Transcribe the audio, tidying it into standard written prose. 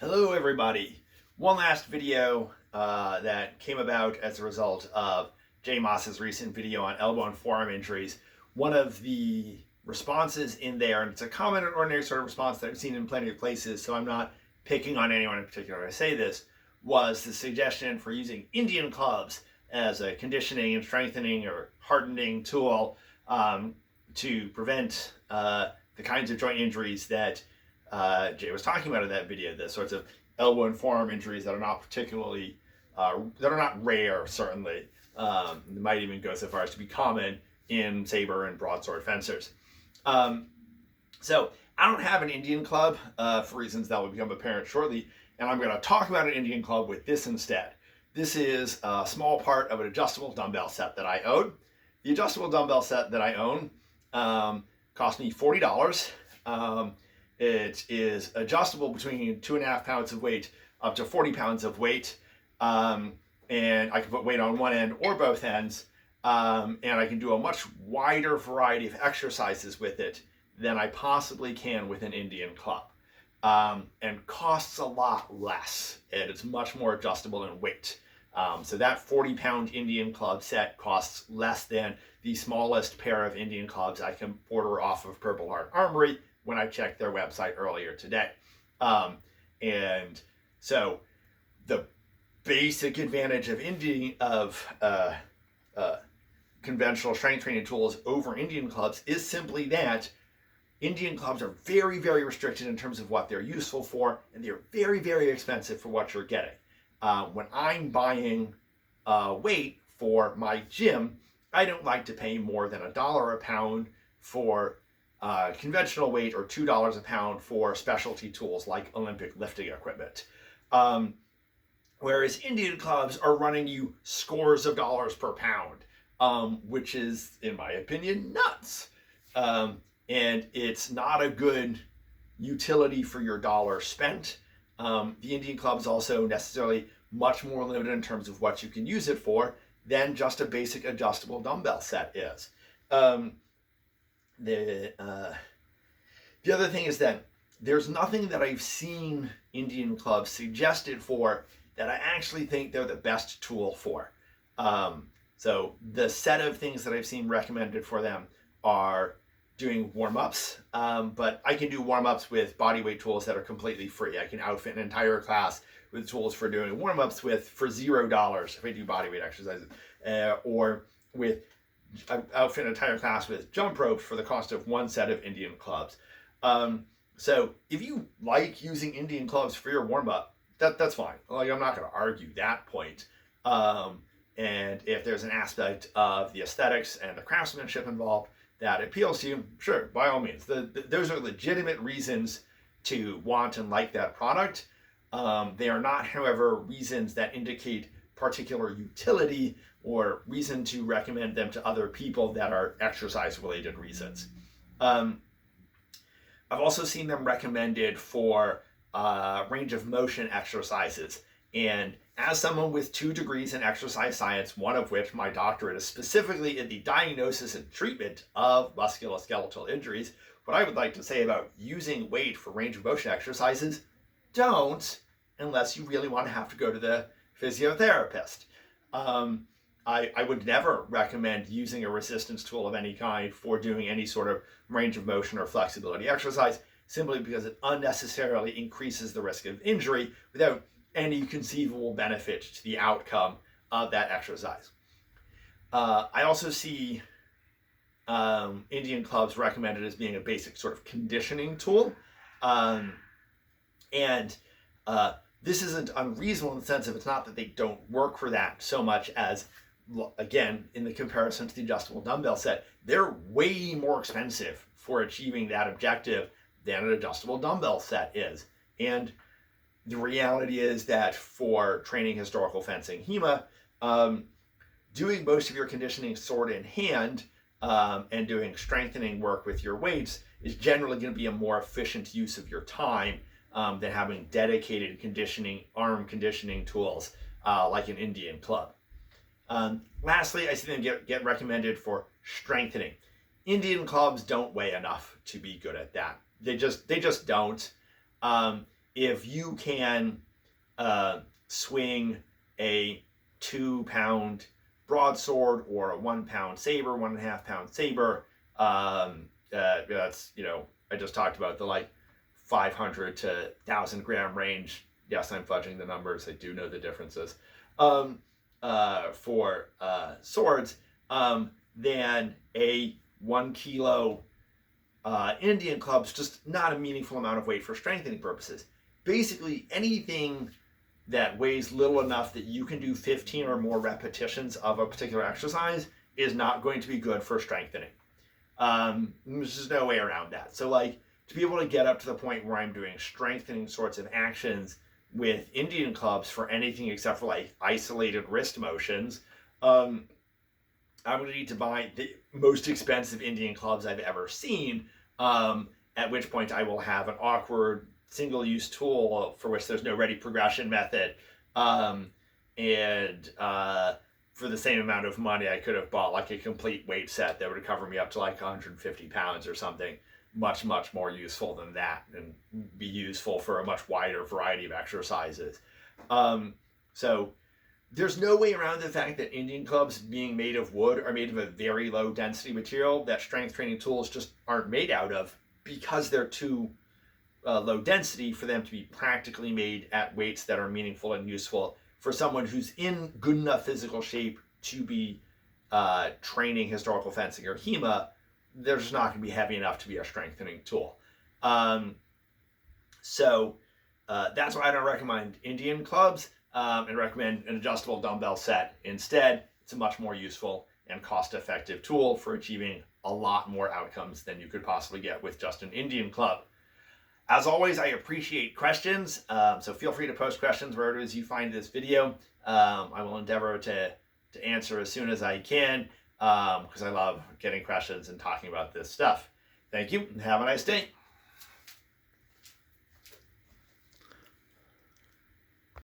Hello everybody. One last video that came about as a result of Jay Moss's recent video on elbow and forearm injuries. One of the responses in there, and it's a common and ordinary sort of response that I've seen in plenty of places, so I'm not picking on anyone in particular when I say this, was the suggestion for using Indian clubs as a conditioning and strengthening or hardening tool to prevent the kinds of joint injuries that Jay was talking about in that video, the sorts of elbow and forearm injuries that are not particularly, that are not rare, certainly. They might even go so far as to be common in saber and broadsword fencers. So I don't have an Indian club for reasons that will become apparent shortly, and I'm going to talk about an Indian club with this instead. This is a small part of an adjustable dumbbell set that I own. The adjustable dumbbell set that I own cost me $40. It is adjustable between 2.5 pounds of weight up to 40 pounds of weight. And I can put weight on one end or both ends. And I can do a much wider variety of exercises with it than I possibly can with an Indian club. And costs a lot less. And it's much more adjustable in weight. So that 40-pound Indian club set costs less than the smallest pair of Indian clubs I can order off of Purple Heart Armory when I checked their website earlier today. And so the basic advantage of conventional strength training tools over Indian clubs is simply that Indian clubs are very, very restricted in terms of what they're useful for, and they're very, very expensive for what you're getting. When I'm buying weight for my gym, I don't like to pay more than $1 a pound for conventional weight or $2 a pound for specialty tools like Olympic lifting equipment. Whereas Indian clubs are running you scores of dollars per pound, which is, in my opinion, nuts. And it's not a good utility for your dollar spent. The Indian club is also necessarily much more limited in terms of what you can use it for than just a basic adjustable dumbbell set is. The other thing is that there's nothing that I've seen Indian clubs suggested for that I actually think they're the best tool for. So the set of things that I've seen recommended for them are doing warm-ups, but I can do warm-ups with bodyweight tools that are completely free. I can outfit an entire class with tools for doing warm-ups for $0 if I do bodyweight exercises, or outfit an entire class with jump ropes for the cost of one set of Indian clubs. So if you like using Indian clubs for your warm-up, that's fine. Like, I'm not going to argue that point. And if there's an aspect of the aesthetics and the craftsmanship involved that appeals to you, sure, by all means. Those are legitimate reasons to want and like that product. They are not, however, reasons that indicate particular utility or reason to recommend them to other people that are exercise-related reasons. I've also seen them recommended for range of motion exercises. And as someone with 2 degrees in exercise science, one of which my doctorate is specifically in the diagnosis and treatment of musculoskeletal injuries, what I would like to say about using weight for range of motion exercises, don't, unless you really want to have to go to the physiotherapist. I would never recommend using a resistance tool of any kind for doing any sort of range of motion or flexibility exercise, simply because it unnecessarily increases the risk of injury without any conceivable benefit to the outcome of that exercise. I also see Indian clubs recommended as being a basic sort of conditioning tool. This isn't unreasonable in the sense of it's not that they don't work for that so much as, again, in the comparison to the adjustable dumbbell set, they're way more expensive for achieving that objective than an adjustable dumbbell set is. And the reality is that for training historical fencing HEMA, doing most of your conditioning sword in hand and doing strengthening work with your weights is generally going to be a more efficient use of your time than having dedicated arm conditioning tools like an Indian club. Lastly, I see them get recommended for strengthening. Indian clubs don't weigh enough to be good at that. They just don't. if you can swing a 2-pound broadsword or a 1-pound saber, 1.5-pound saber, that's, I just talked about the like 500 to 1,000 gram range. Yes, I'm fudging the numbers. I do know the differences. For swords, than a 1 kilo Indian club's just not a meaningful amount of weight for strengthening purposes. Basically, anything that weighs little enough that you can do 15 or more repetitions of a particular exercise is not going to be good for strengthening. There's just no way around that. So, like, to be able to get up to the point where I'm doing strengthening sorts of actions with Indian clubs for anything except for like isolated wrist motions, I'm going to need to buy the most expensive Indian clubs I've ever seen, at which point I will have an awkward single-use tool for which there's no ready progression method. And for the same amount of money, I could have bought like a complete weight set that would cover me up to like 150 pounds or something. Much, much more useful than that and be useful for a much wider variety of exercises. So there's no way around the fact that Indian clubs being made of wood are made of a very low density material that strength training tools just aren't made out of, because they're too low density for them to be practically made at weights that are meaningful and useful for someone who's in good enough physical shape to be training historical fencing or HEMA. They're just not going to be heavy enough to be a strengthening tool. So that's why I don't recommend Indian clubs, and recommend an adjustable dumbbell set instead. It's a much more useful and cost-effective tool for achieving a lot more outcomes than you could possibly get with just an Indian club. As always, I appreciate questions, so feel free to post questions wherever it is you find this video. I will endeavor to answer as soon as I can, because I love getting questions and talking about this stuff. Thank you, and have a nice day.